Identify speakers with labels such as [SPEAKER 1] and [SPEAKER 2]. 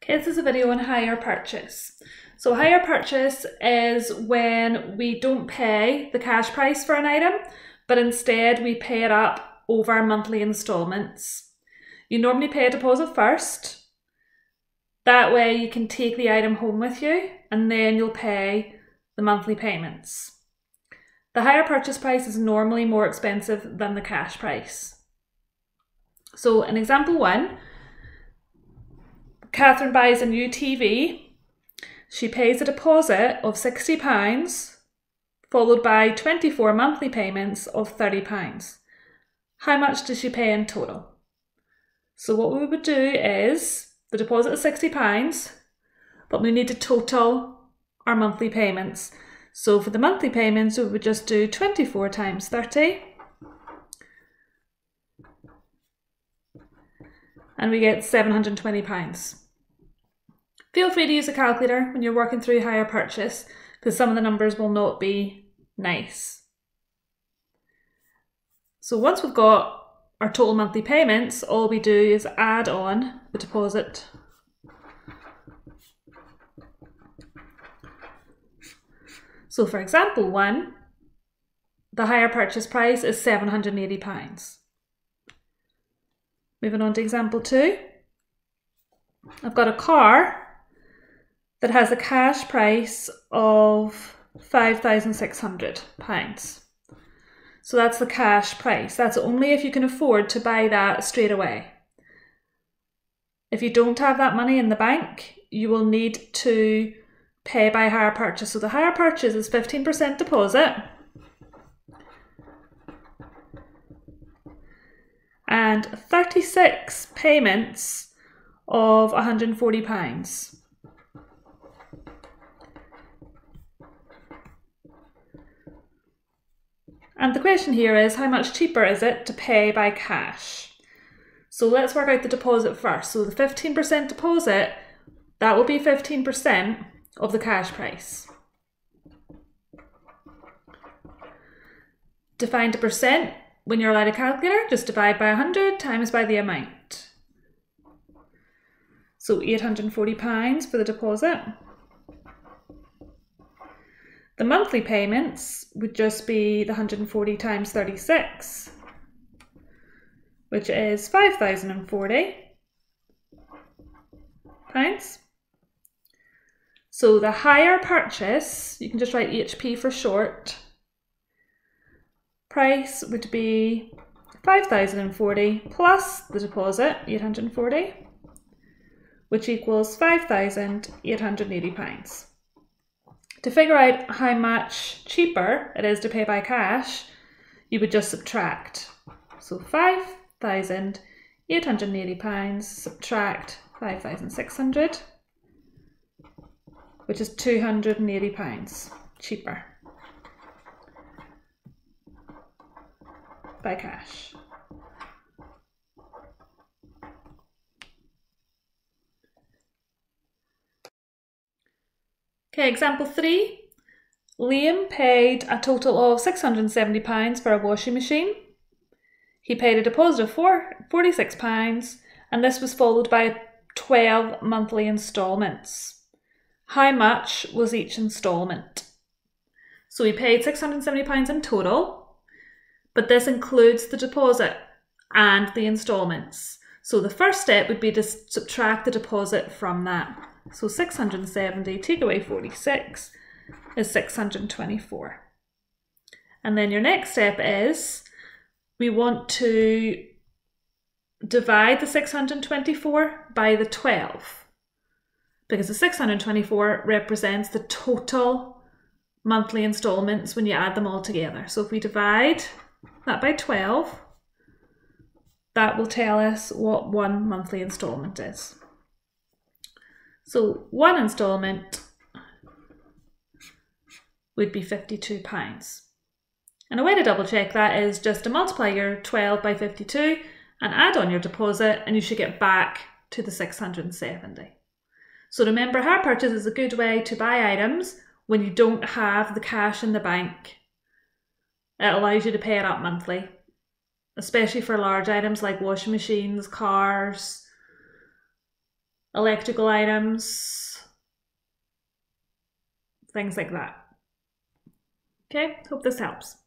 [SPEAKER 1] Okay, this is a video on hire purchase. So hire purchase is when we don't pay the cash price for an item, but instead we pay it up over monthly installments. You normally pay a deposit first. That way you can take the item home with you and then you'll pay the monthly payments. The hire purchase price is normally more expensive than the cash price. So in example 1, Catherine buys a new TV. She pays a deposit of £60, followed by 24 monthly payments of £30. How much does she pay in total? So what we would do is, the deposit is £60, but we need to total our monthly payments. So for the monthly payments, we would just do 24 times 30. And we get £720. Feel free to use a calculator when you're working through hire purchase, because some of the numbers will not be nice. So once we've got our total monthly payments, all we do is add on the deposit. So for example 1, the hire purchase price is £780. Moving on to example 2, I've got a car that has a cash price of £5,600. So that's the cash price. That's only if you can afford to buy that straight away. If you don't have that money in the bank, you will need to pay by hire purchase. So the hire purchase is 15% deposit and 36 payments of £140. And the question here is, how much cheaper is it to pay by cash? So let's work out the deposit first. So the 15% deposit, that will be 15% of the cash price. To find a percent, when you're allowed a calculator, just divide by 100 times by the amount. So £840 for the deposit. The monthly payments would just be the 140 times 36, which is £5,040. So the hire purchase, you can just write HP for short, price would be £5,040 plus the deposit, £840, which equals £5,880. To figure out how much cheaper it is to pay by cash, you would just subtract. So £5,880 subtract 5,600, which is £280 cheaper by cash. Okay, example 3. Liam paid a total of £670 for a washing machine. He paid a deposit of £46 and this was followed by 12 monthly instalments. How much was each instalment? So he paid £670 in total, but this includes the deposit and the instalments. So the first step would be to subtract the deposit from that. So 670 take away 46 is 624. And then your next step is we want to divide the 624 by the 12, because the 624 represents the total monthly installments when you add them all together. So if we divide that by 12, that will tell us what one monthly installment is. So one instalment would be £52. And a way to double check that is just to multiply your 12 by 52 and add on your deposit and you should get back to the 670. So remember, hire purchase is a good way to buy items when you don't have the cash in the bank. It allows you to pay it up monthly, especially for large items like washing machines, cars, electrical items, things like that. Okay, hope this helps.